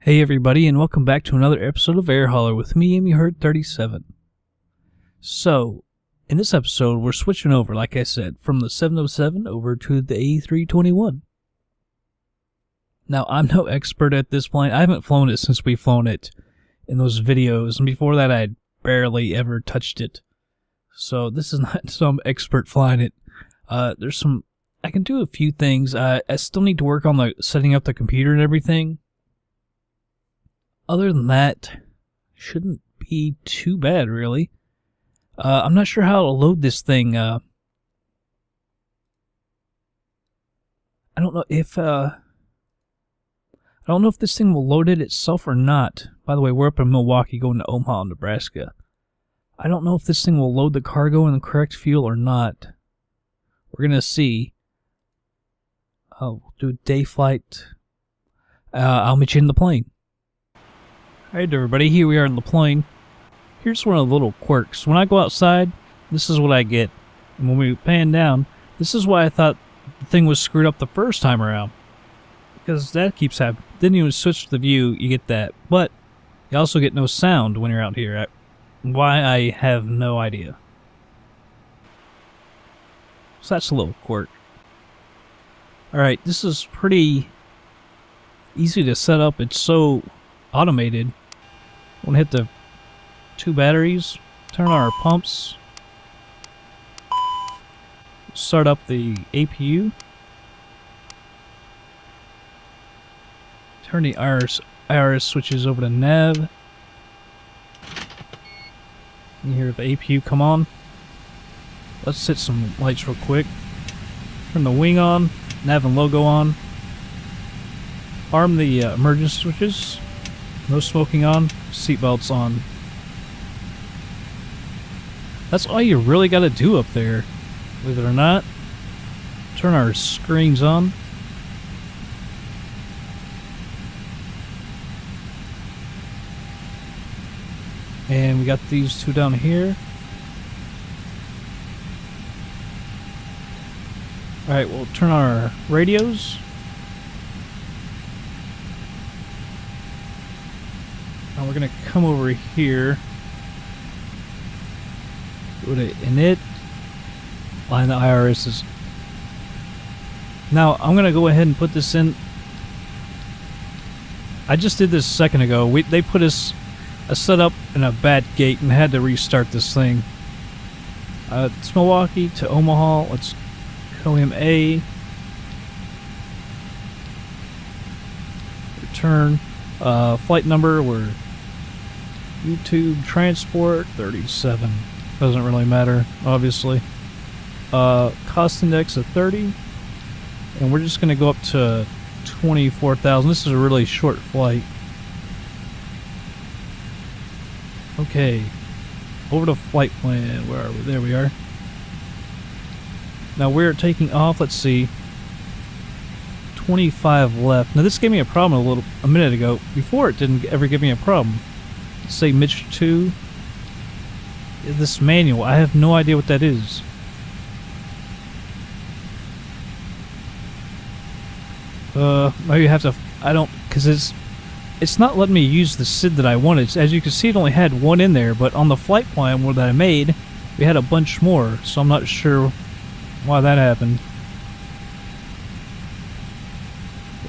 Hey everybody, and welcome back to another episode of Air Hauler with me, Amy Hurt 37. So, in this episode, we're switching over, like I said, from the 707 over to the A321. Now, I'm no expert at this plane. I haven't flown it since we've flown it in those videos, and before that, I'd barely ever touched it. So, this is not some expert flying it. I can do a few things. I still need to work on setting up the computer and everything. Other than that, shouldn't be too bad, really. I'm not sure how to load this thing. I don't know if this thing will load it itself or not. By the way, we're up in Milwaukee going to Omaha, Nebraska. I don't know if this thing will load the cargo and the correct fuel or not. We're gonna see. I'll do a day flight. I'll meet you in the plane. Alright everybody, here we are in the plane. Here's one of the little quirks. When I go outside, this is what I get. And when we pan down, this is why I thought the thing was screwed up the first time around. Because that keeps happening. Then you switch to the view, you get that. But you also get no sound when you're out here. Why, I have no idea. So that's a little quirk. Alright, this is pretty easy to set up. It's so automated. I'm gonna hit the 2 batteries, turn on our pumps, start up the APU, turn the IRS switches over to nav. You hear the APU come on. Let's hit some lights real quick. Turn the wing on, nav and logo on. Arm the emergency switches. No smoking on, seatbelts on. That's all you really got to do up there, believe it or not. Turn our screens on. And we got these two down here. Alright, we'll turn on our radios. Now we're going to come over here. Go to init. Line the IRS's. Now I'm going to go ahead and put this in. I just did this a second ago. They put us a setup in a bad gate and had to restart this thing. It's Milwaukee to Omaha. Let's KOMA. Return. Flight number, we're YouTube transport 37. Doesn't really matter, obviously. Cost index of 30. And we're just going to go up to 24,000. This is a really short flight. Okay. Over to flight plan. Where are we? There we are. Now we're taking off. Let's see. 25 left. Now this gave me a problem a minute ago. Before it didn't ever give me a problem. Let's say Mitch 2. This manual, I have no idea what that is. Maybe I have to, because it's not letting me use the SID that I wanted. As you can see, it only had one in there, but on the flight plan that I made, we had a bunch more, so I'm not sure why that happened.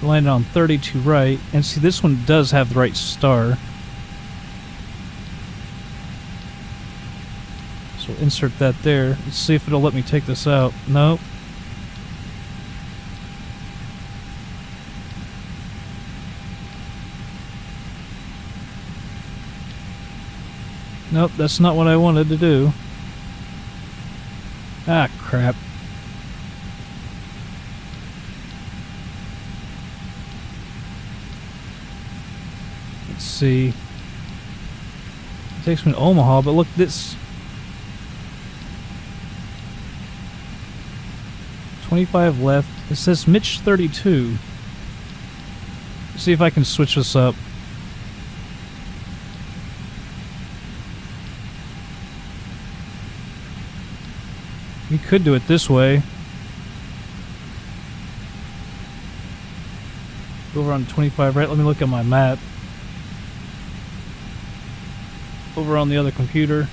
Landed on 32 right, and see this one does have the right star. So we'll insert that there. Let's see if it'll let me take this out. Nope. Nope, that's not what I wanted to do. Ah, crap. See, it takes me to Omaha, but look, this 25 left. It says Mitch 32. Let's see if I can switch this up. We could do it this way. Over on 25 right. Let me look at my map. over on the other computer.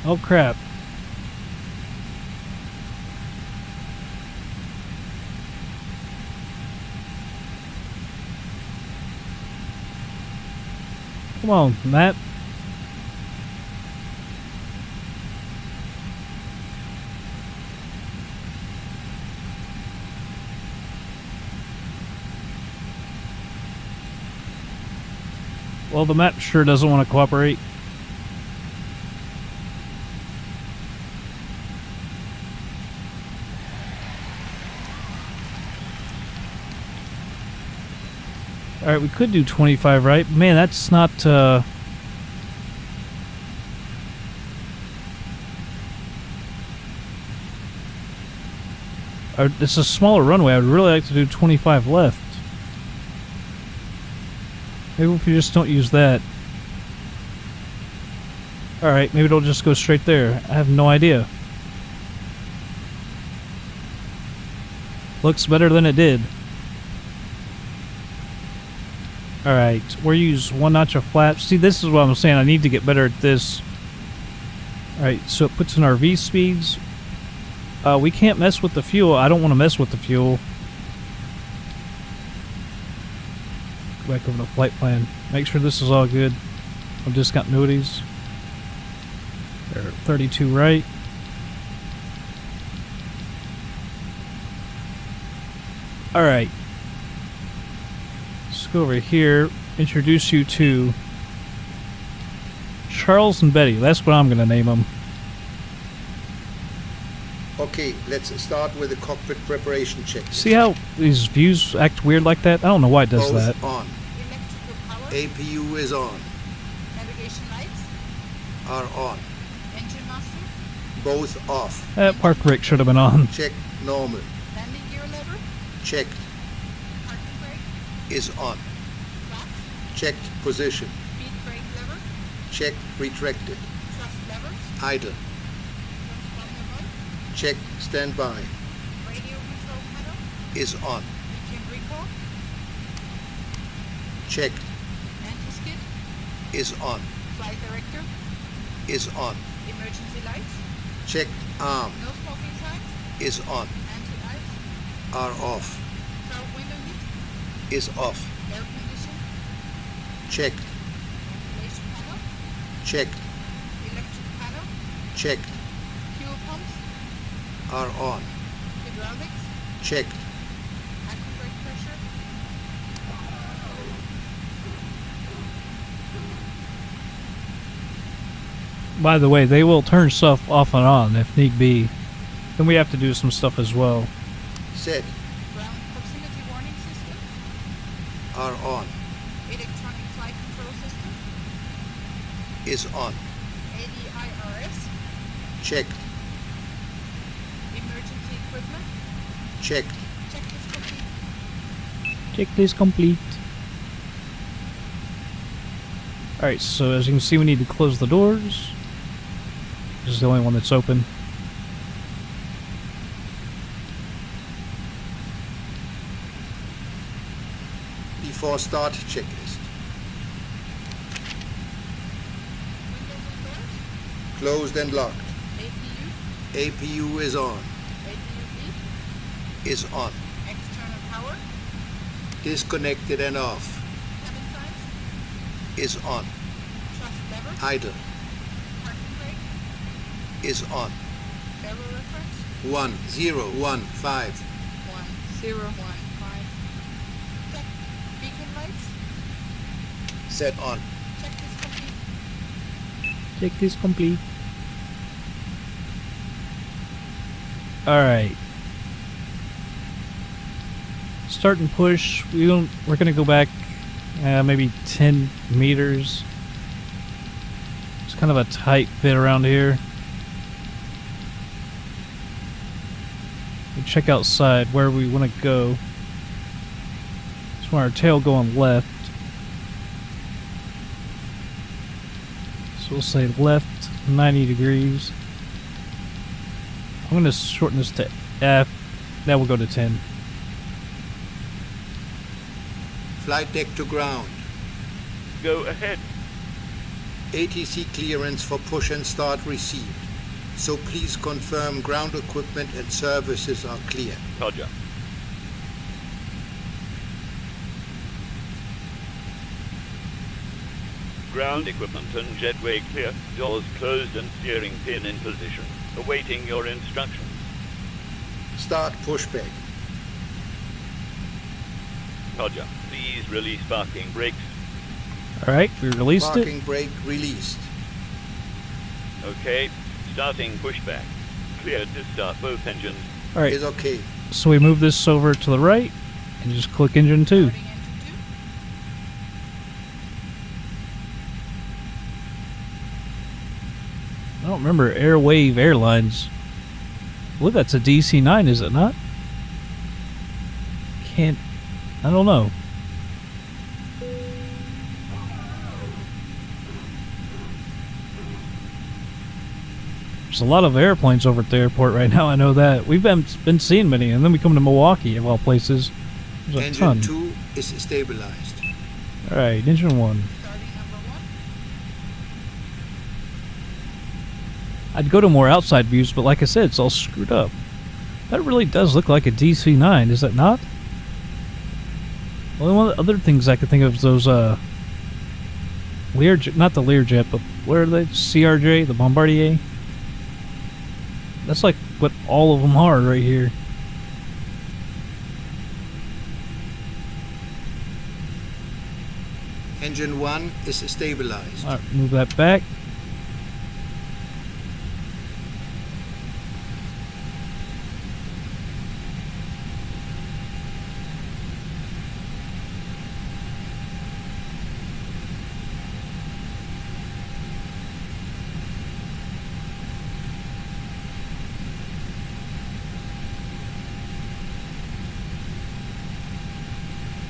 Oh crap. Come on, Matt. Well, the map sure doesn't want to cooperate. Alright, we could do 25, right? Man, that's not, it's a smaller runway. I would really like to do 25 left. Maybe if we just don't use that. Alright, maybe it'll just go straight there. I have no idea. Looks better than it did. Alright, we'll use 1 notch of flaps. See, this is what I'm saying. I need to get better at this. Alright, so it puts in our V speeds. We can't mess with the fuel. I don't want to mess with the fuel. Go back over the flight plan. Make sure this is all good. No discontinuities. There, 32 right. Alright. Let's go over here. Introduce you to Charles and Betty. That's what I'm going to name them. Okay, let's start with the cockpit preparation check. See how these views act weird like that? I don't know why it does that. On. APU is on. Navigation lights are on. engine master, Both off. That park brake should have been on. Check normal. landing gear lever, Checked parking brake, is on. flaps, Checked position. speed brake lever, Checked retracted. thrust levers, Idle. transponder mode, Checked standby. radio control panel, Is on. lithium recall, Checked anti-skid, is on. flight director, Is on. emergency lights, Checked arm no smoking signs, is on. anti-ice, Are off. power window heat, Is off. air condition, Checked. ventilation panel, Checked. electric panel, Checked. fuel pumps, Are on. hydraulics, Checked. anti brake pressure, By the way, they will turn stuff off and on if need be. Then we have to do some stuff as well. Set. ground proximity warning system, Are on. electronic flight control system, Is on. ADIRS, Checked. emergency equipment, Checked. checklist complete, Checklist complete. Alright, so as you can see, we need to close the doors. This is the only one that's open. Before start checklist. windows and doors, Closed and locked. APU, APU is on. APU Is on. external power, Disconnected and off. cabin signs, Is on. thrust lever, Idle. parking brake, Is on. barrel reference, 1015. 1015, check, beacon lights, Set on. checklist complete, Checklist complete. Alright. Start and push. We're gonna go back maybe 10 meters. It's kind of a tight fit around here. We check outside where we want to go. Just want our tail going left. So we'll say left 90 degrees. I'm going to shorten this to F. That will go to 10. Flight deck to ground. Go ahead. ATC clearance for push and start received. So please confirm ground equipment and services are clear. Roger. Ground equipment and jetway clear. Doors closed and steering pin in position. Awaiting your instructions. Start pushback. Roger. Please release parking brakes. Alright, we released it. Parking brake released. Okay. Starting pushback. Cleared to start both engines. Alright, Is okay. so we move this over to the right and just click engine 2. Starting engine 2. I don't remember Airwave Airlines. I believe that's a DC-9, is it not? I don't know. There's a lot of airplanes over at the airport right now, I know that. We've been seeing many, and then we come to Milwaukee, of all places. There's a Engine ton. 2 is stabilized. Alright, engine 1. Starting number 1. I'd go to more outside views, but like I said, it's all screwed up. That really does look like a DC-9, is it not? Well, one of the other things I could think of is those, Learjet, not the Learjet, but what are they? CRJ, the Bombardier? That's like what all of them are right here. Engine 1 is stabilized. Alright, move that back.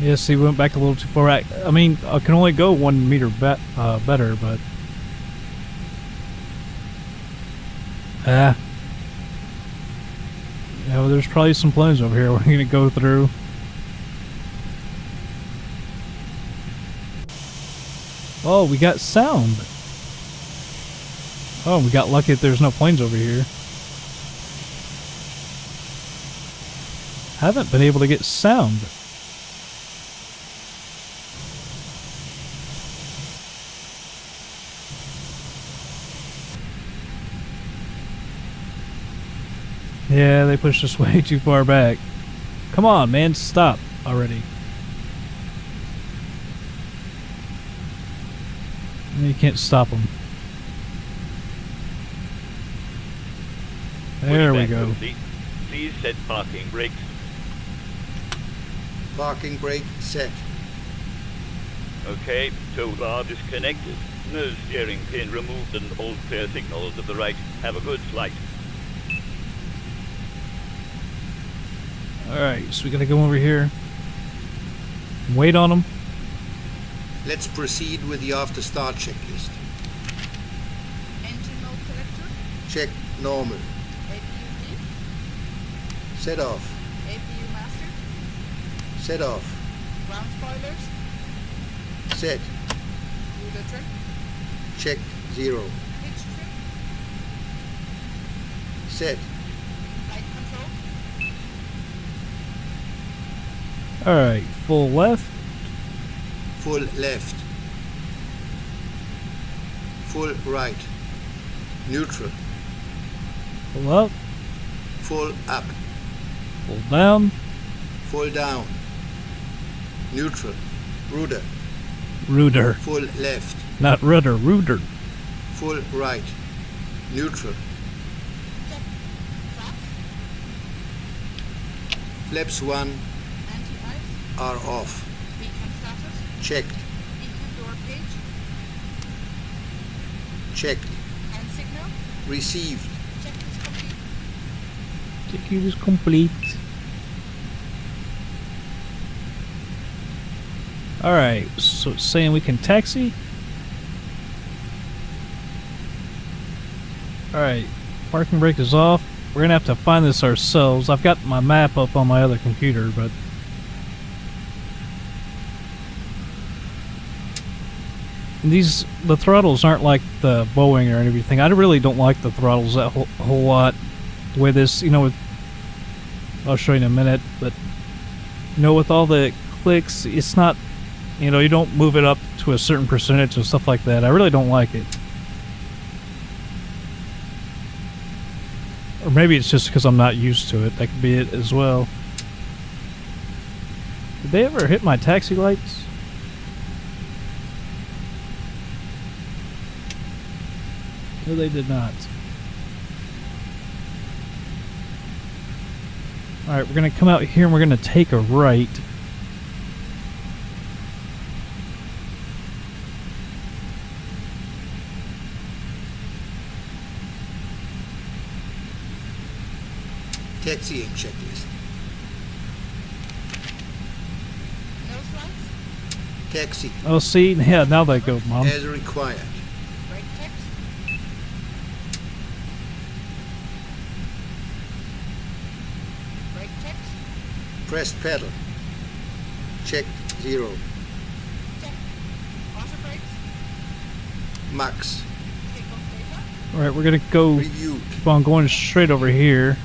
Yeah, see, we went back a little too far. I mean, I can only go 1 meter better, but... Yeah, well, there's probably some planes over here we're going to go through. Oh, we got sound. Oh, we got lucky that there's no planes over here. Haven't been able to get sound. Yeah, they pushed us way too far back. Come on, man, stop already. You can't stop them. There we Pushback go. complete. Please set parking brakes. Parking brake set. Okay, tow bar disconnected. No steering pin removed and all clear signals to the right. Have a good flight. Alright, so we gotta go over here. Wait on them. Let's proceed with the after start checklist. Engine mode selector. Check normal. APU D. Set off. APU master. Set off. Ground spoilers. Set. Ruler trim. Check 0. Pitch trim. Set. Flight control. Alright, full left. Full left. Full right. Neutral. Full up. Full up. Full down. Full down. Neutral. Rudder. Rudder. Full left. Not rudder, rudder. Full right. Neutral. Check. Flaps. Flaps 1 Anti-ice. are off. Beacon status. Checked. Beacon door page. Checked. Hand signal. Received. Check is complete. Ticket is complete. Alright, so it's saying we can taxi. Alright, parking brake is off. We're gonna have to find this ourselves. I've got my map up on my other computer, but And the throttles aren't like the Boeing or anything. I really don't like the throttles that whole lot. The way this, you know, I'll show you in a minute, but you know, with all the clicks, it's not, you know, you don't move it up to a certain percentage and stuff like that. I really don't like it. Or maybe it's just because I'm not used to it. That could be it as well. Did they ever hit my taxi lights? No, they did not. Alright, we're going to come out here and we're going to take a right. Taxiing checklist. Nose lights. Taxi. Oh, see? Yeah, now they go, Mom. As required. Brake checks. Brake checks. Pressed pedal. Checked 0. Check. Auto brakes. Max. Takeoff data. Alright, we're going to go Reviewed. keep on going straight over here.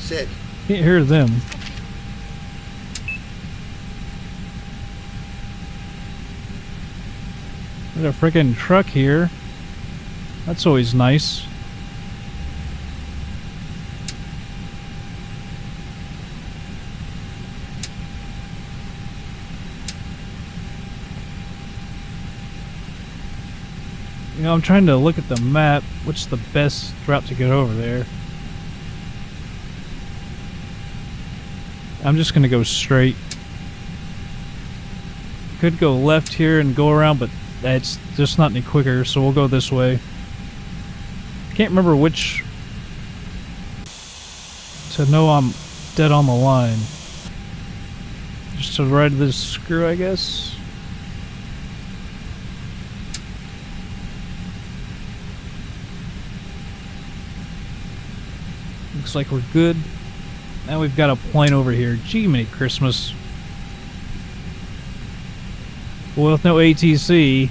Set. Can't hear them. There's a freaking truck here. That's always nice. You know, I'm trying to look at the map. What's the best route to get over there? I'm just gonna go straight. Could go left here and go around, but it's just not any quicker, so we'll go this way. Can't remember which to know I'm dead on the line. Just to the right of this screw, I guess. Looks like we're good. Now we've got a plane over here. Gee, many Christmas. Well, with no ATC.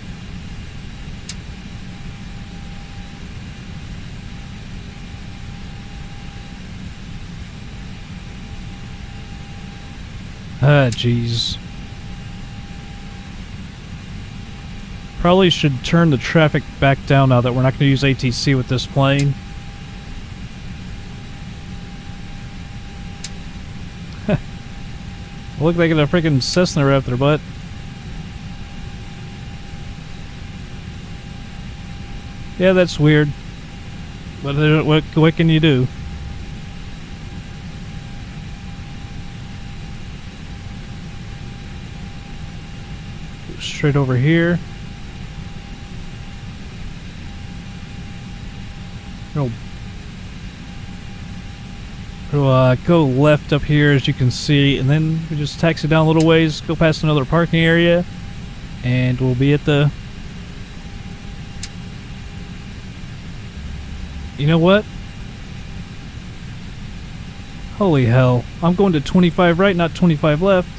Ah, jeez. Probably should turn the traffic back down now that we're not going to use ATC with this plane. Look like a freaking Cessna right up their butt. Yeah, that's weird. But what can you do? Go straight over here. We'll go left up here, as you can see, and then we just taxi down a little ways, go past another parking area, and we'll be at the... You know what? Holy hell. I'm going to 25 right, not 25 left.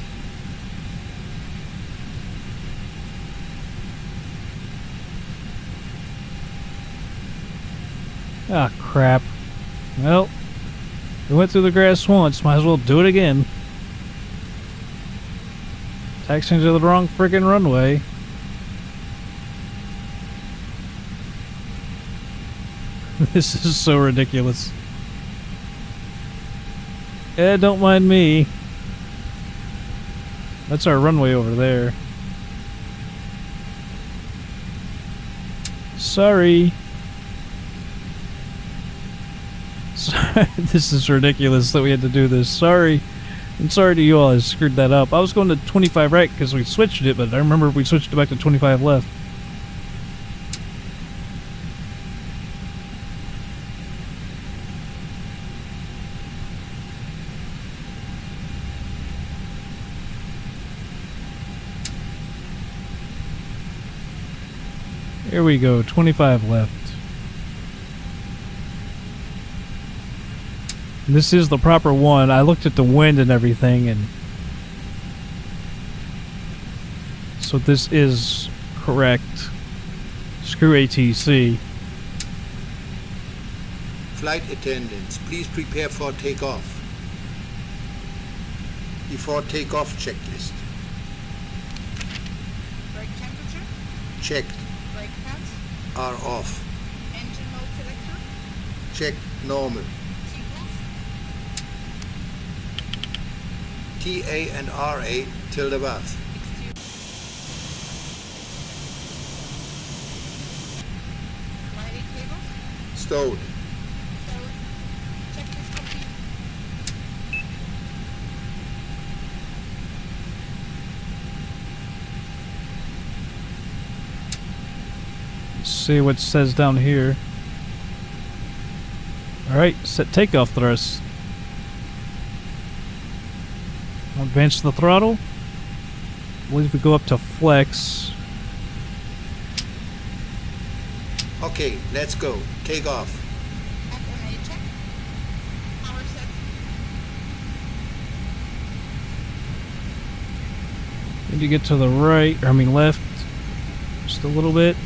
Ah, crap. Well... We went through the grass once, might as well do it again. Taxiing to the wrong friggin' runway. This is so ridiculous. Don't mind me. That's our runway over there. Sorry. This is ridiculous that we had to do this. Sorry. I'm sorry to you all, I screwed that up. I was going to 25 right because we switched it, but I remember we switched it back to 25 left. Here we go, 25 left. This is the proper one. I looked at the wind and everything, and so this is correct. Screw ATC. Flight attendants, please prepare for takeoff. Before takeoff checklist. Brake temperature. Checked. Brake pads. Are off. Engine mode selector. Check normal. Takeoff. TA and RA tilde above. Exterior. Gliding cables. Stowed. So, checklist complete. Let's see what it says down here. Alright, set takeoff thrust. Advance the throttle. I believe we go up to flex. Okay, let's go. Take off. FMA check. Power set. Need to get to the right, or I mean left, just a little bit.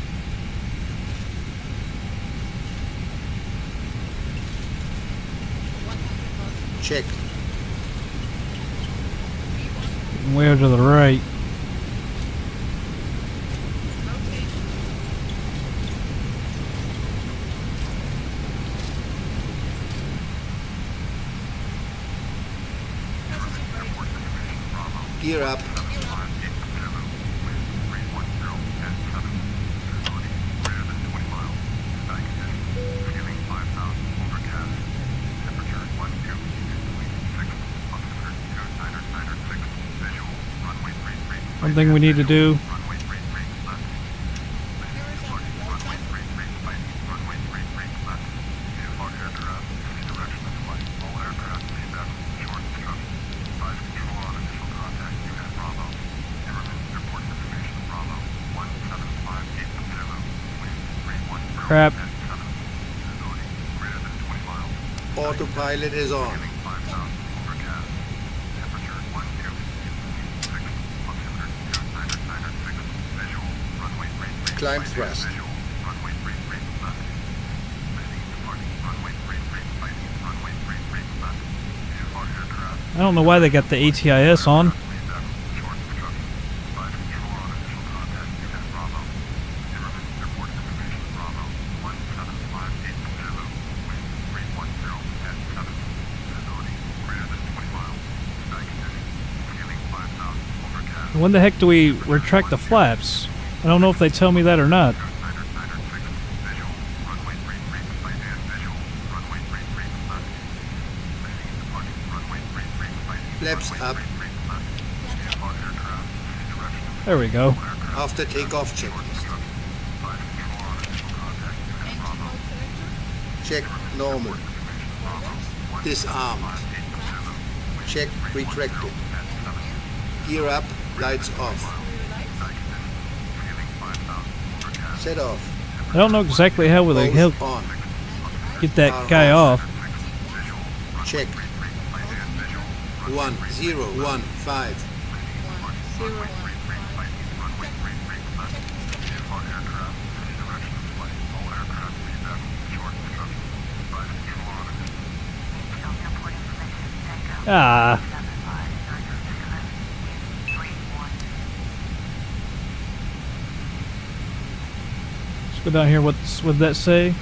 Check. Way over to the right. Rotate. Positive brake. Gear up. One thing we need to do. Crap. Autopilot is on. Climb thrust. I don't know why they got the ATIS on. When the heck do we retract the flaps? I don't know if they tell me that or not. Flaps up. There we go. After takeoff checklist. Engine mode selector. Check normal. Disarmed. Check retracted. Gear up. Lights off. Set off. I don't know exactly how they Both help on. get that guy off. Check. 1015. 101. Ah. Let's go down here. What did that say?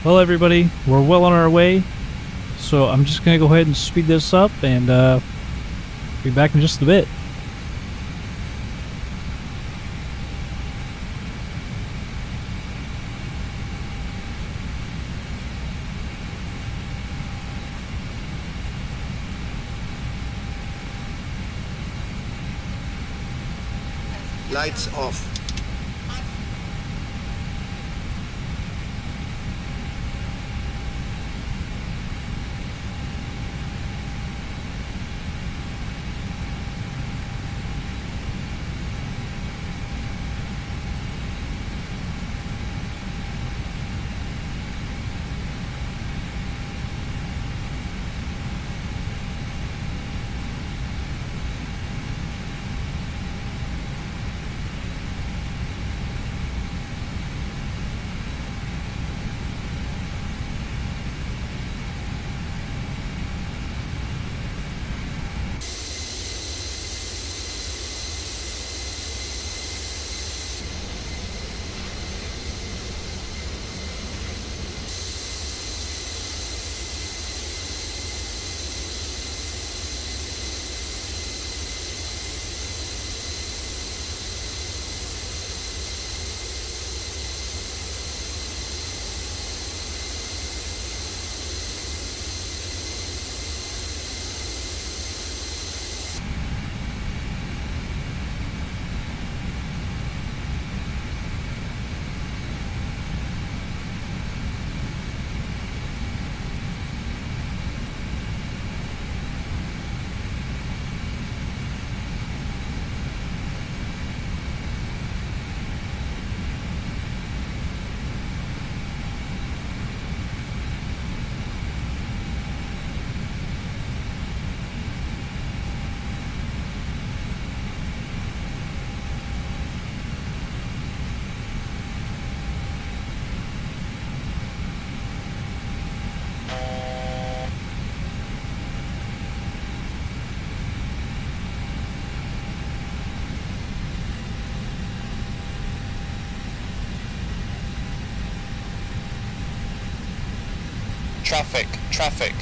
Well, everybody, we're well on our way. So I'm just going to go ahead and speed this up and be back in just a bit. Lights off. Traffic, traffic.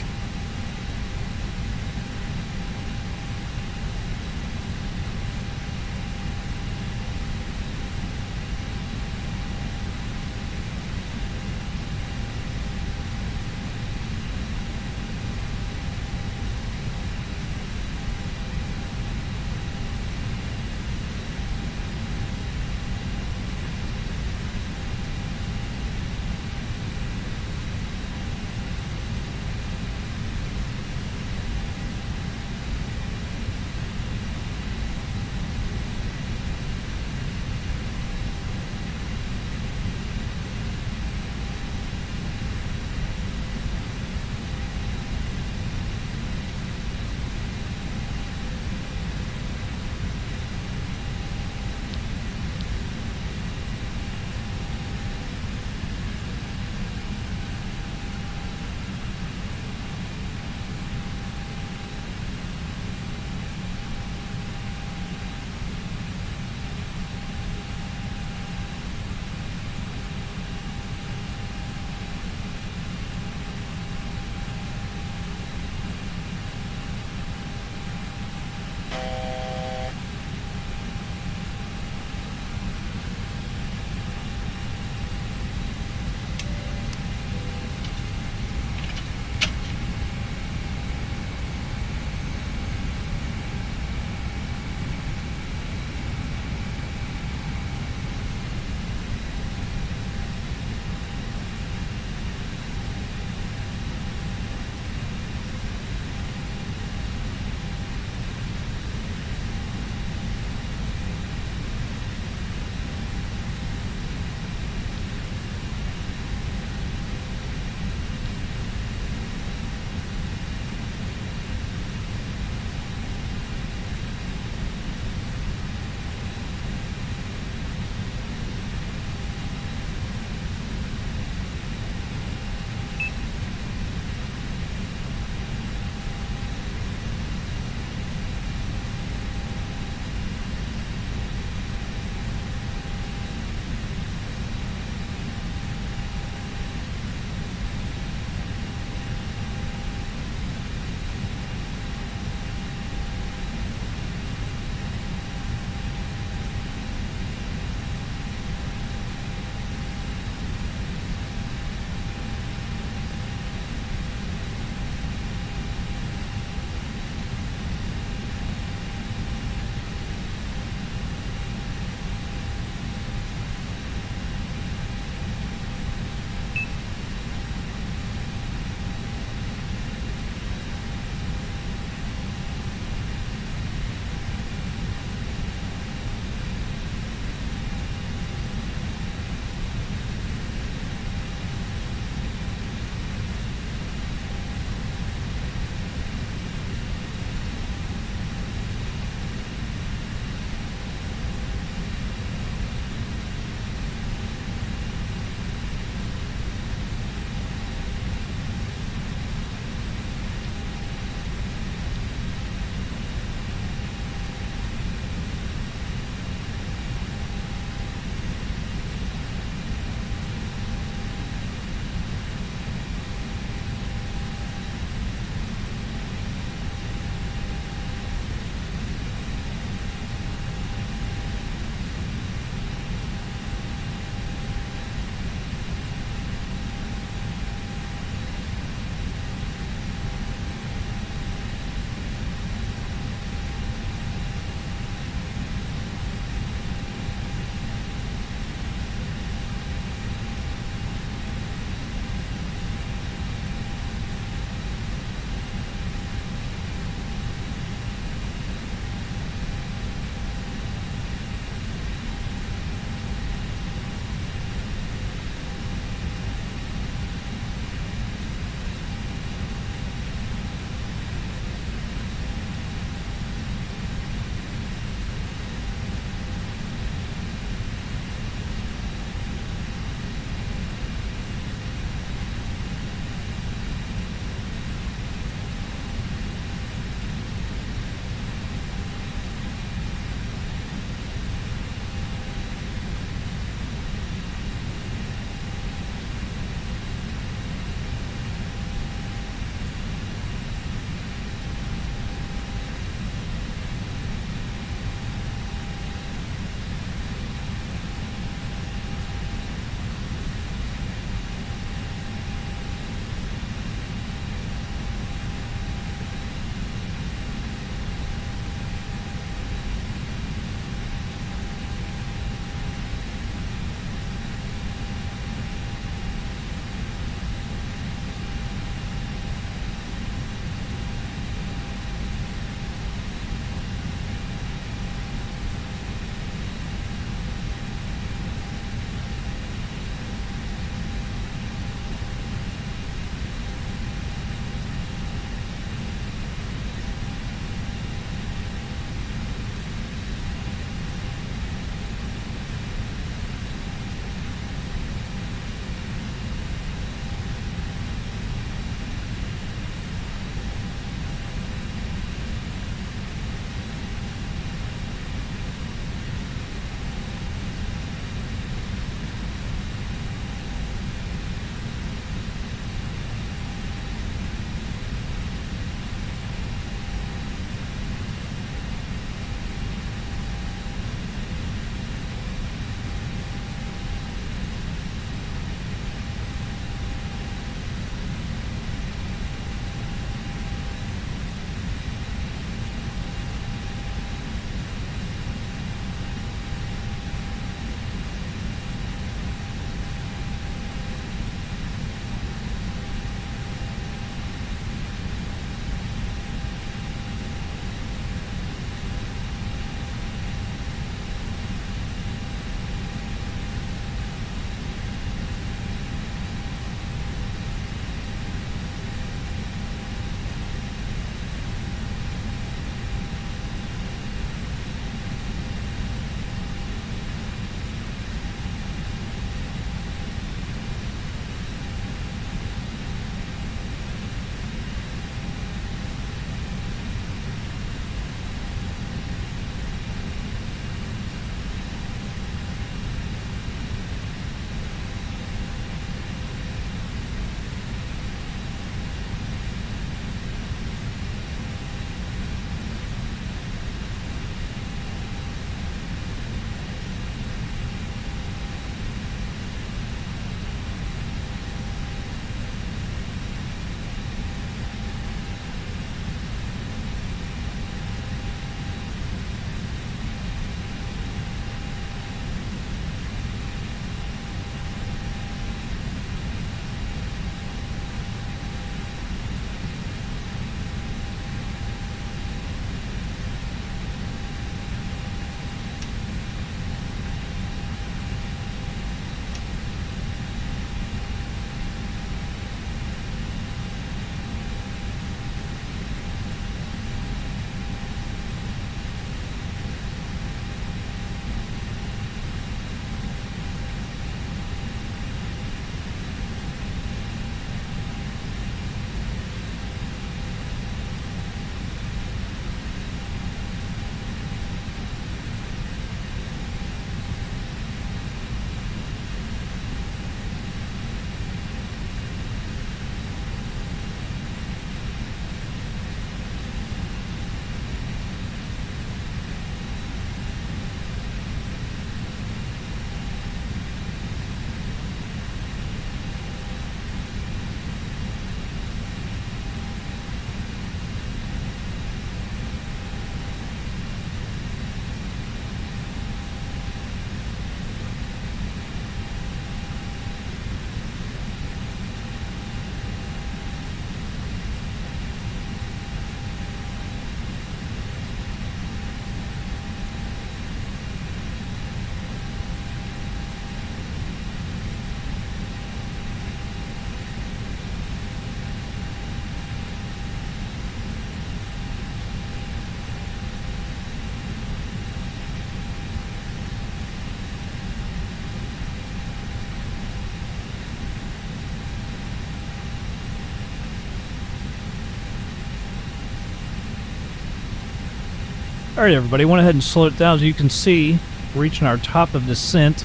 Alright everybody, went ahead and slowed it down. As you can see, we're reaching our top of descent.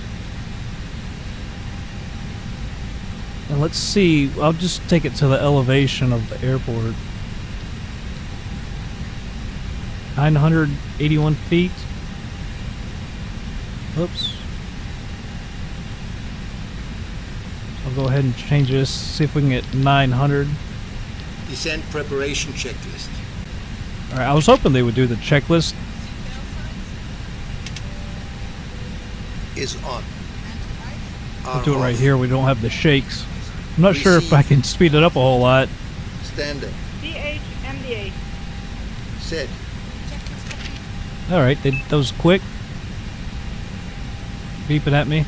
And let's see, I'll just take it to the elevation of the airport. 981 feet. Oops. I'll go ahead and change this, see if we can get 900. Descent preparation checklist. Alright, I was hoping they would do the checklist. Is on. We'll do it right here, we don't have the shakes. I'm not sure if I can speed it up a whole lot. Standard. DHMDA. Set. Alright, that was quick. Beeping at me.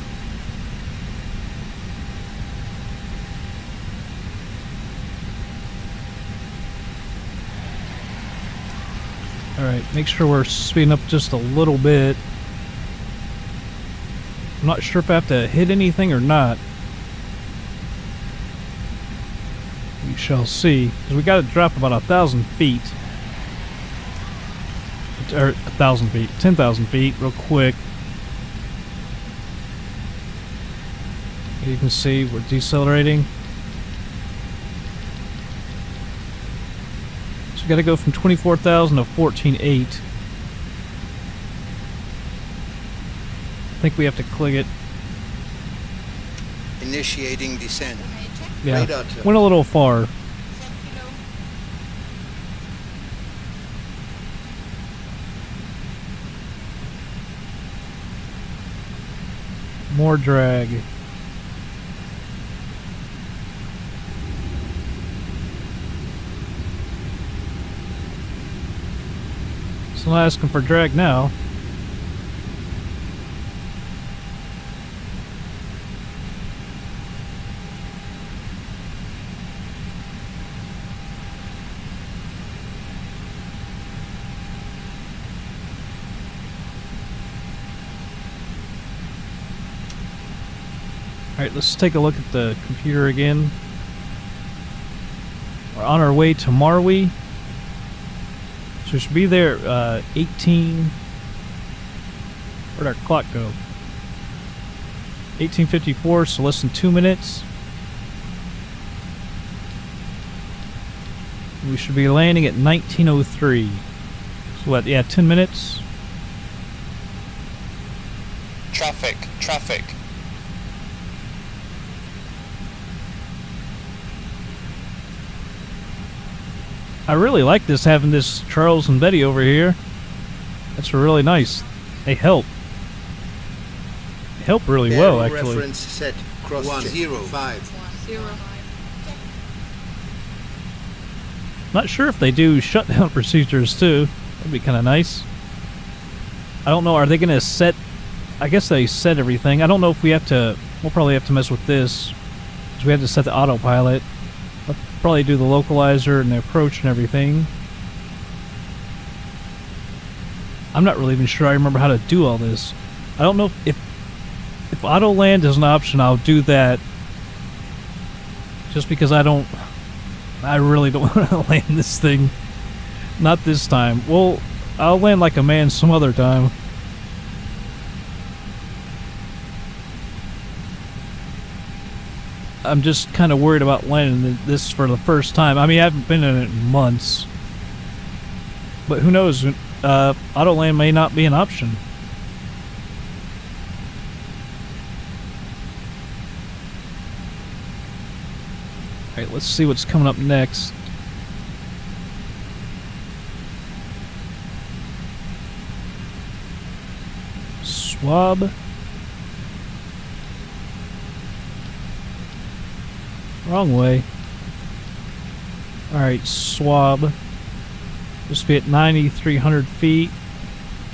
Alright, make sure we're speeding up just a little bit. I'm not sure if I have to hit anything or not. We shall see. Because we got to drop about 1,000 feet. Or 1,000 feet. 10,000 feet real quick. You can see we're decelerating. So we got to go from 24,000 to 14,800. I think we have to click it. Initiating descent. Yeah, Radar turn. went a little far. More drag. So I'm not asking for drag now. Alright, let's take a look at the computer again. We're on our way to Marwee. So we should be there 18... Where'd our clock go? 18:54, so less than 2 minutes. We should be landing at 19:03. So what, yeah, 10 minutes? Traffic. I really like this, having this Charles and Betty over here. That's really nice. They help. They help really well, actually. Reference set. Cross 105. 0. Not sure if they do shutdown procedures too. That'd be kind of nice. I don't know. Are they going to set? I guess they set everything. I don't know if we have to. We'll probably have to mess with this, because we have to set the autopilot. I'll probably do the localizer and the approach and everything. I'm not really even sure I remember how to do all this. I don't know if auto land is an option. I'll do that. Just because I really don't want to land this thing. Not this time. Well, I'll land like a man some other time. I'm just kind of worried about landing this for the first time. I mean, I haven't been in it in months. But who knows? Auto land may not be an option. Alright, let's see what's coming up next. Swab. Wrong way. Alright, swab. Just be at 9,300 feet.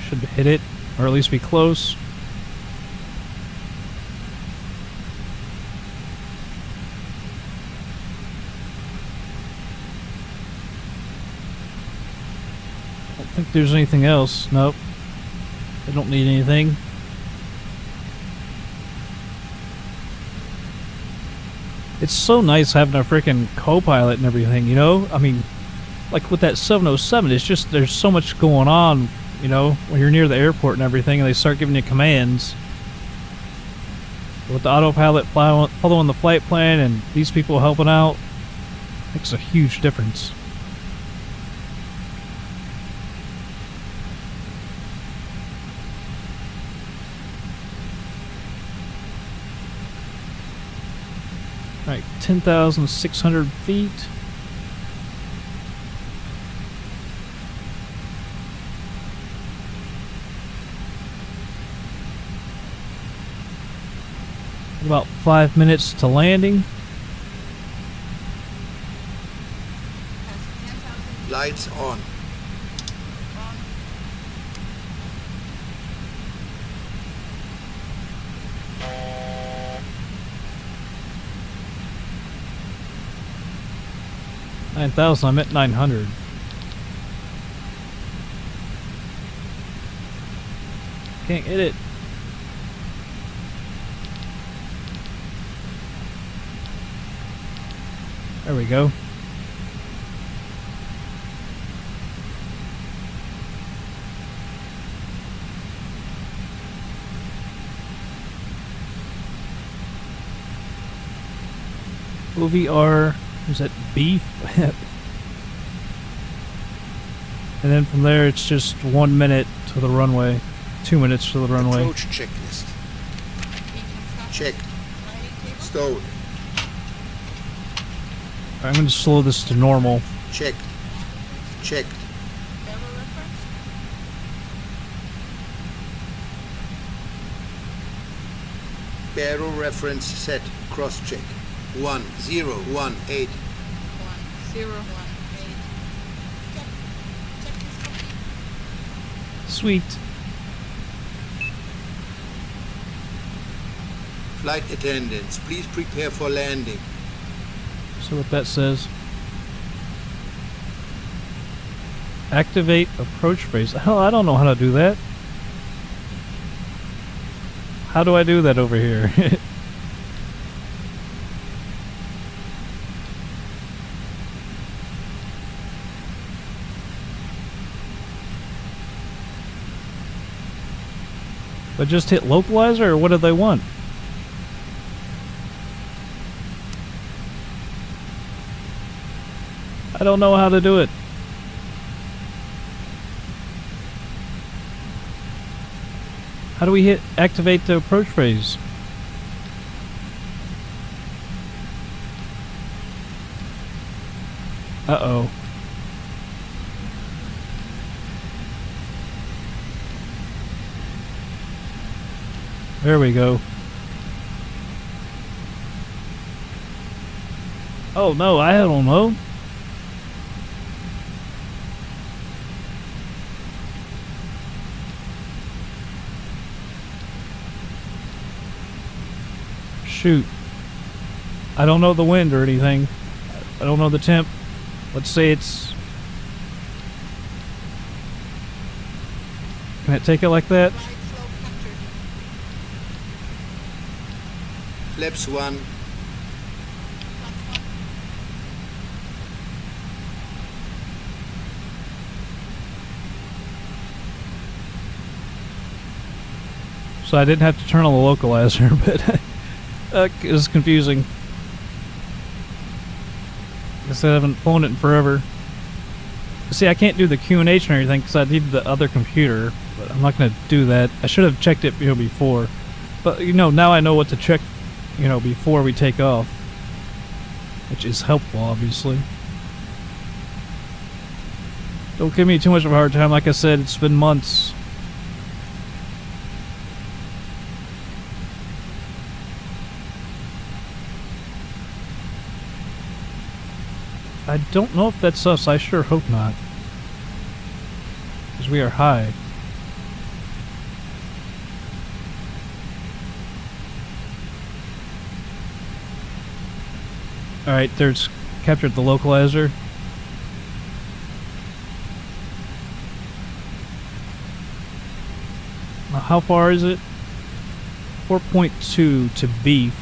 Should hit it, or at least be close. I don't think there's anything else. Nope. I don't need anything. It's so nice having a freaking co-pilot and everything, you know? I mean, like with that 707, it's just, there's so much going on you know, when you're near the airport and everything, and they start giving you commands. With the autopilot following the flight plan and these people helping out, makes a huge difference. Alright, 10,600 feet. About 5 minutes to landing. Lights on. $9,000, I'm at 900. Can't get it. There we go. OVR, is that beef? And then from there it's just 1 minute to the runway. 2 minutes to the runway. Approach checklist. Checked. Stowed. I'm going to slow this to normal. Checked. Checked. Barrel reference. Barrel reference set. Cross check. 1018. 1018. Checklist complete. Sweet. Flight attendants, please prepare for landing. So what that says. Activate approach phase. Hell, I don't know how to do that. How do I do that over here? But just hit localizer, or what do they want? I don't know how to do it. How do we hit activate the approach phase? Uh-oh. There we go. Oh no, I don't know. Shoot. I don't know the wind or anything. I don't know the temp. Let's say it's... Can it take it like that? Right slope captured. Flaps 1. Flaps 1. So I didn't have to turn on the localizer, but it was confusing. Guess I haven't flown it in forever. See, I can't do the QNH and everything because I need the other computer, but I'm not going to do that. I should have checked it, before. But, now I know what to check, before we take off. Which is helpful, obviously. Don't give me too much of a hard time. Like I said, it's been months. I don't know if that's us. I sure hope not. Because we are high. Alright, there's captured the localizer. Now, how far is it? 4.2 to beef.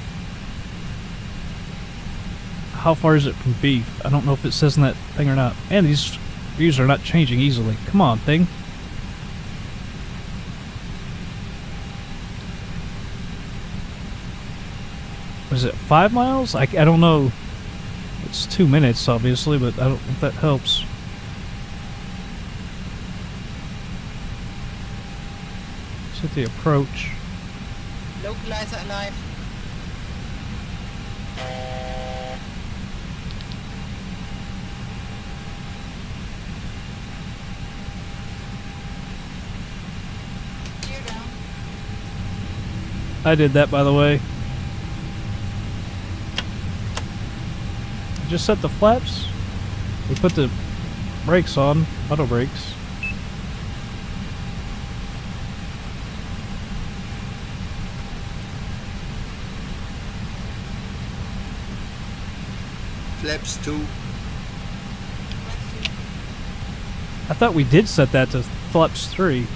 How far is it from beef? I don't know if it says in that thing or not. And these views are not changing easily. Come on, thing. Is it 5 miles? I don't know. It's 2 minutes, obviously, but I don't know if that helps. Let's hit the approach. Localizer alive. Gear down. I did that, by the way. Just set the flaps. We put the brakes on, auto brakes. Flaps 2. I thought we did set that to flaps 3.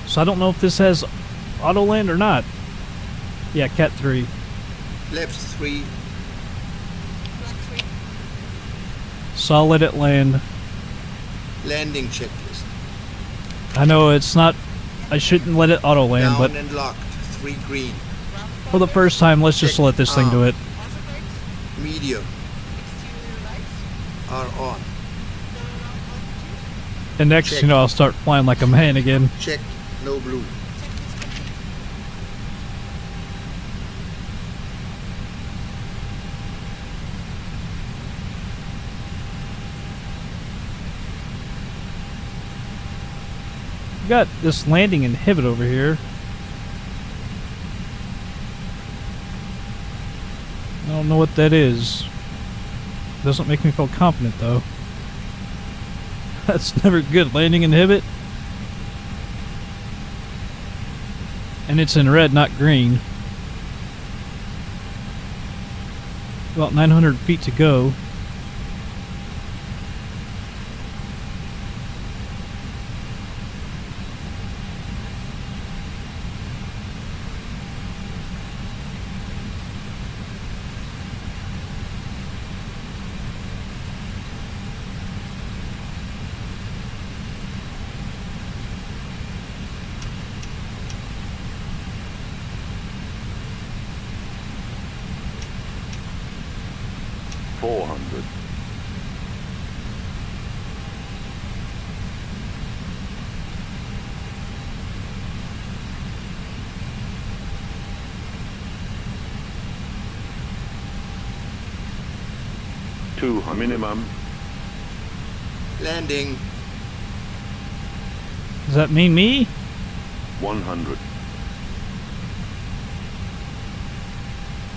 So I don't know if this has auto land or not. Yeah, Cat 3. Flaps 3. Flag 3. Solid at land. Landing checklist. I know it's not. I shouldn't let it auto land, Down but and locked. 3 green. Ground for the first time, let's just let this thing do it. Auto brakes. Medium Exterior lights. are on. Go around altitude. And next, you know, I'll start flying like a man again. Checked. No blue. Checklist complete. We got this landing inhibit over here. I don't know what that is. Doesn't make me feel confident though. That's never good. Landing inhibit. And it's in red, not green. About 900 feet to go. Minimum. Landing. Does that mean me? 100.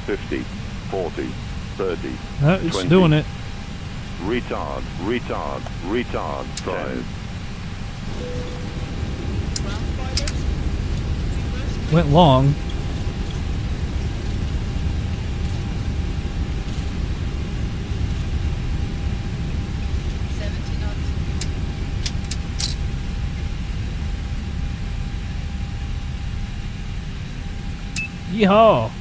50. 40. 30. No, it's 20. doing it. Retard. Retard. Retard. 5. Ground spoilers. Reverse. Went long. Yeehaw!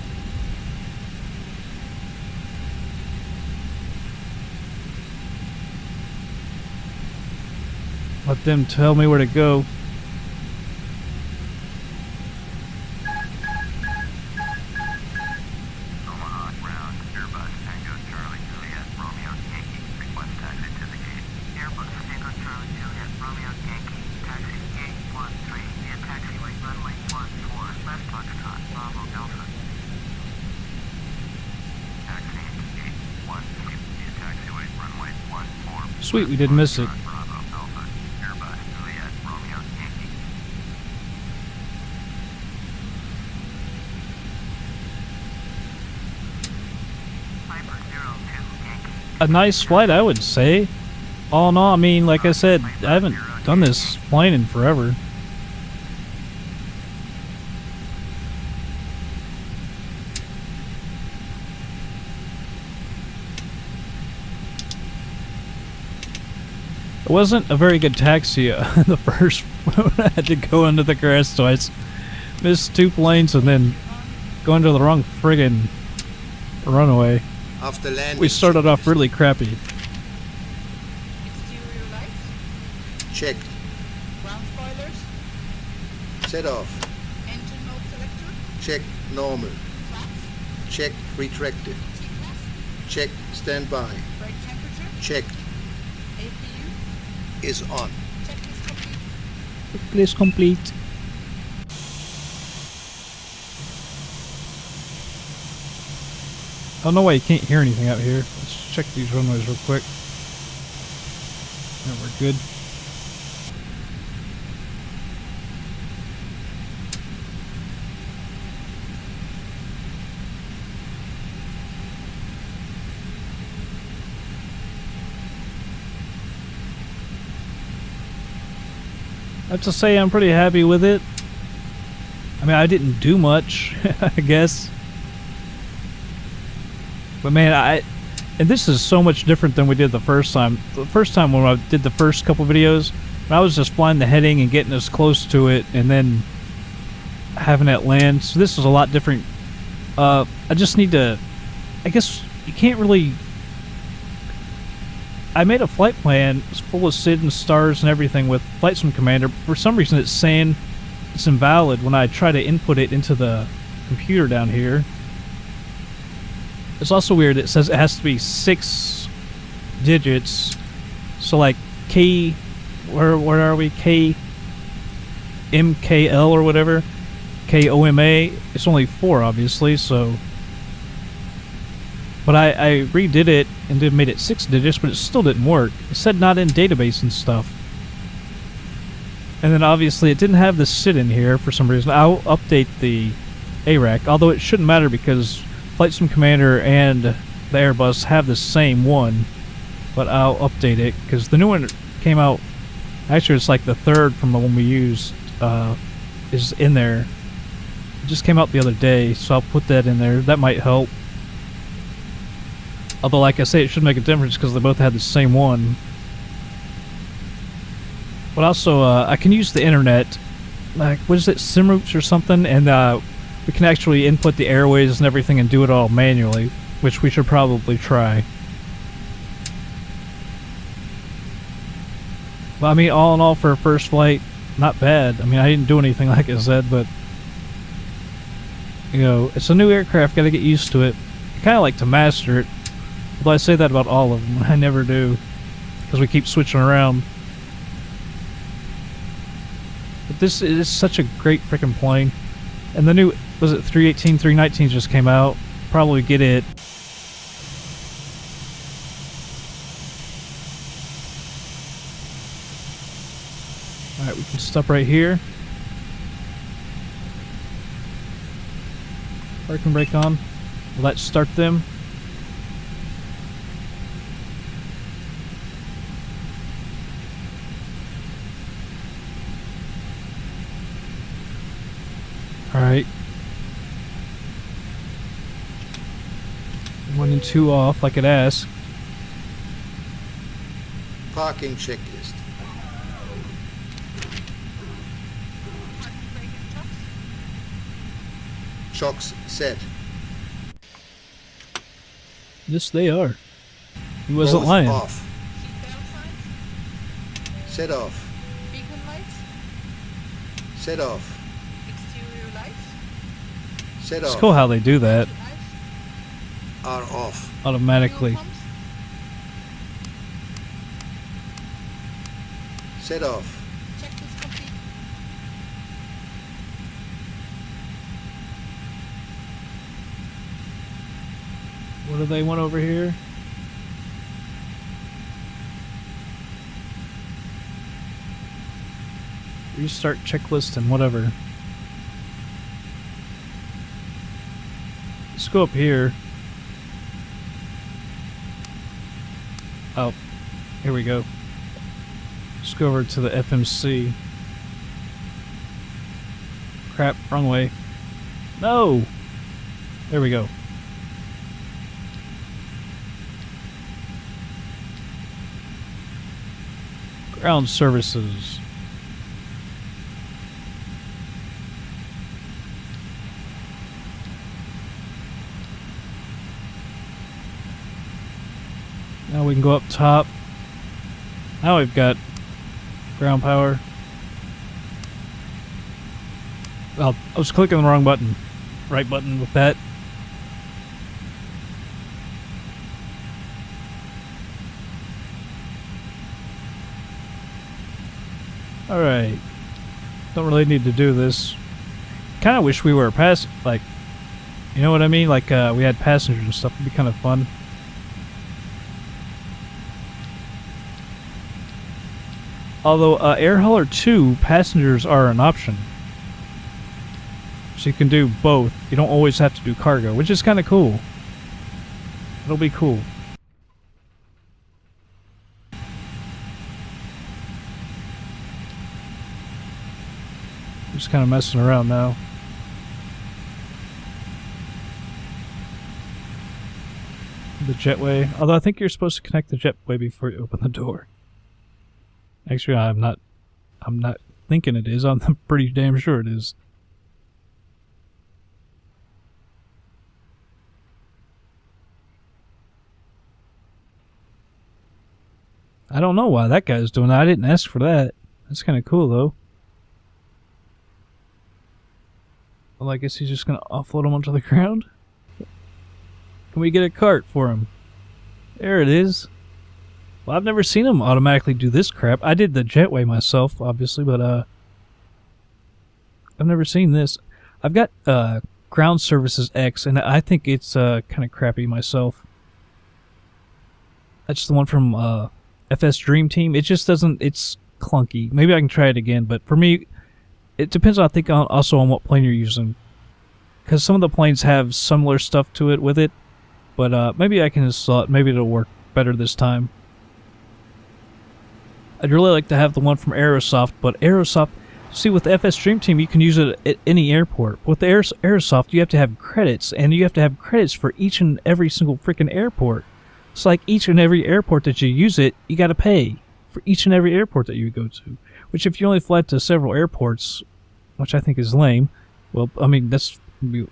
Let them tell me where to go. Omaha ground, Airbus Tango Charlie Juliet Romeo Yankee, request taxi to the gate. Airbus Tango Charlie Juliet Romeo Yankee, taxi gate 13 via taxiway runway 14, left Foxtrot, Bravo Delta. Taxi gate 13 via taxiway runway 14. Sweet, we didn't miss it. Bravo Delta, Airbus Juliet Romeo Yankee. Piper 02 Yankee. A nice flight, I would say. All in all, I mean, like I said, I haven't done this plane in forever. It wasn't a very good taxi the first one. I had to go under the grass twice. Missed 2 planes and then go into the wrong friggin' runaway. After landing. We started off checklist. really crappy. Exterior lights. Checked. Ground spoilers. Set off. Engine mode selected. Check normal. Flaps. Check retracted. T-class. Check standby. Brake temperature. Checked. APU. Is on. Checklist complete. Checklist complete. I don't know why you can't hear anything out here. Let's check these runways real quick. There, we're good. I have to say I'm pretty happy with it. I mean, I didn't do much, I guess. But man, and this is so much different than we did the first time. The first time when I did the first couple videos, I was just flying the heading and getting as close to it and then having it land. So this is a lot different. I just need to, I guess you can't really, I made a flight plan. It's full of SID and stars and everything with FlightSim Commander. For some reason it's saying it's invalid when I try to input it into the computer down here. It's also weird. It says it has to be 6 digits. So like K, where are we? KMKL or whatever. KOMA. It's only 4, obviously. So, but I redid it and made it 6 digits, but it still didn't work. It said not in database and stuff. And then obviously it didn't have the SID in here for some reason. I'll update the ARAC, although it shouldn't matter because FlightSim Commander and the Airbus have the same one, but I'll update it because the new one came out. Actually, it's like the 3rd from the one we used is in there. It just came out the other day, so I'll put that in there. That might help. Although, like I say, it should make a difference because they both had the same one. But also, I can use the internet, like what is it, SimRoots or something, and we can actually input the airways and everything and do it all manually, which we should probably try. Well, I mean, all in all, for a first flight, not bad. I mean, I didn't do anything like I said, but you know, it's a new aircraft, gotta get used to it. I kinda like to master it. Although I say that about all of them, I never do. Because we keep switching around. But this is such a great freaking plane. And the new, was it 318, 319 just came out. Probably get it. Alright, we can stop right here. Park and brake on. Will that start them? Alright. 1 and 2 off, like it asked. Parking checklist. Parking brake and chocks. Chocks set. Yes, they are. He wasn't Both lying. off. Seatbelt signs. Set off. Beacon lights. Set off. Exterior lights. Set It's off. cool how they do that Lights. Are off. automatically. Fuel pumps. Set off. Checklist complete. What do they want over here? Restart checklist and whatever. Let's go up here. Oh, here we go. Let's go over to the FMC. Crap, wrong way. No! There we go. Ground services. Now we can go up top. Now we've got ground power. Well, I was clicking the wrong button. right button with that. Alright. Don't really need to do this. Kinda wish we were like, you know what I mean? Like, we had passengers and stuff. It'd be kind of fun. Although, Air Hauler 2, passengers are an option. So you can do both. You don't always have to do cargo, which is kind of cool. It'll be cool. Just kind of messing around now. The jetway. Although I think you're supposed to connect the jetway before you open the door. Actually, I'm not thinking it is. I'm pretty damn sure it is. I don't know why that guy's doing that. I didn't ask for that. That's kind of cool, though. Well, I guess he's just going to offload him onto the ground. Can we get a cart for him? There it is. Well, I've never seen him automatically do this crap. I did the jetway myself, obviously, but I've never seen this. I've got Ground Services X, and I think it's kind of crappy myself. That's the one from FS Dream Team. It just doesn't. It's clunky. Maybe I can try it again, but for me, it depends. I think also on what plane you're using, because some of the planes have similar stuff to it with it. But maybe I can install it. Maybe it'll work better this time. I'd really like to have the one from Aerosoft, but Aerosoft, see, with the FS Dream Team, you can use it at any airport. With the Aerosoft, you have to have credits, and you have to have credits for each and every single freaking airport. It's like each and every airport that you use it, you got to pay for each and every airport that you go to. Which, if you only fly to several airports, which I think is lame, well, I mean, that's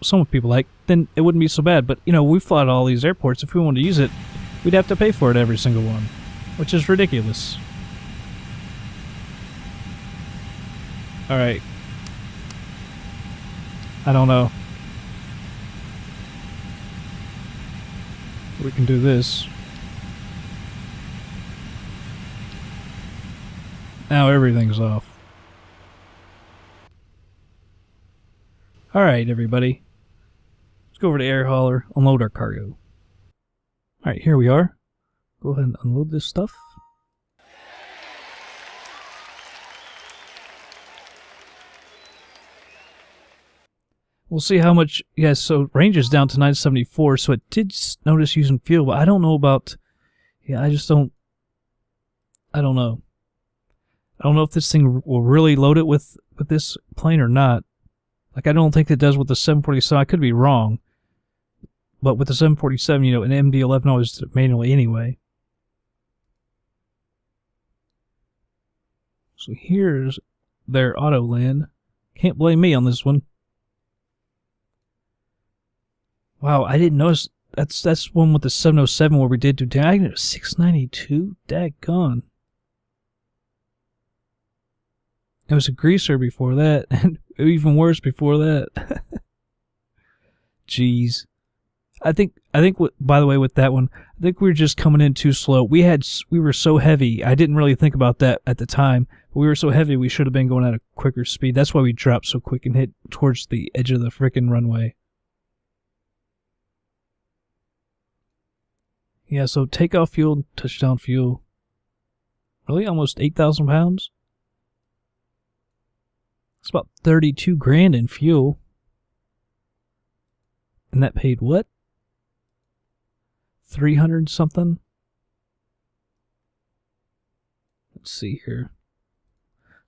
some people like, then it wouldn't be so bad. But, you know, we fly to all these airports. If we wanted to use it, we'd have to pay for it every single one, which is ridiculous. Alright. I don't know. We can do this. Now everything's off. Alright, everybody. Let's go over to Air Hauler, unload our cargo. Alright, here we are. Go ahead and unload this stuff. We'll see how much. Yeah, so range is down to 974, so it did notice using fuel, but I don't know about. Yeah, I just don't. I don't know. I don't know if this thing will really load it with this plane or not. Like, I don't think it does with the 747. I could be wrong. But with the 747, you know, an MD-11 always did it manually anyway. So here's their auto land. Can't blame me on this one. Wow, I didn't notice. That's one with the 707 where we did do down. I got 692. Daggone. It was a greaser before that, and even worse before that. Jeez. I think. By the way, with that one, I think we were just coming in too slow. We were so heavy. I didn't really think about that at the time. But we were so heavy, we should have been going at a quicker speed. That's why we dropped so quick and hit towards the edge of the frickin' runway. Yeah, so takeoff fuel, touchdown fuel. Really? Almost 8,000 pounds? It's about 32 grand in fuel. And that paid what? 300 something? Let's see here.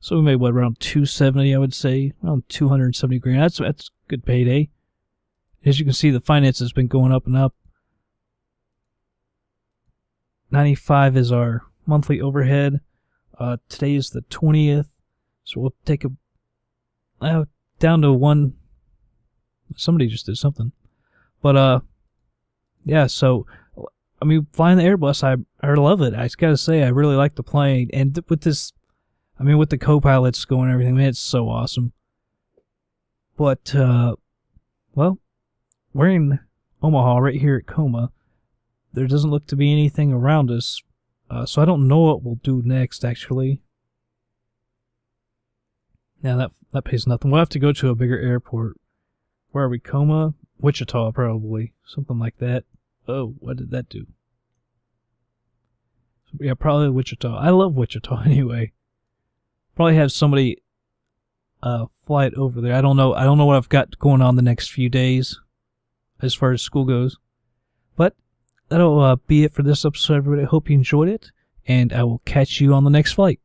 So we made what, around 270, I would say? Around 270 grand. That's good payday. As you can see, the finance has been going up and up. 95 is our monthly overhead. Today is the 20th, so we'll take a down to 1. Somebody just did something, but yeah. So I mean, flying the Airbus, I love it. I just gotta say, I really like the plane, and with this, I mean, with the co-pilots going and everything, man, it's so awesome. But well, we're in Omaha right here at KOMA. There doesn't look to be anything around us, so I don't know what we'll do next, actually. Yeah, that pays nothing. We'll have to go to a bigger airport. Where are we? KOMA? Wichita, probably. Something like that. Oh, what did that do? Yeah, probably Wichita. I love Wichita anyway. Probably have somebody fly it over there. I don't know what I've got going on the next few days as far as school goes. But that'll be it for this episode, everybody. I hope you enjoyed it, and I will catch you on the next flight.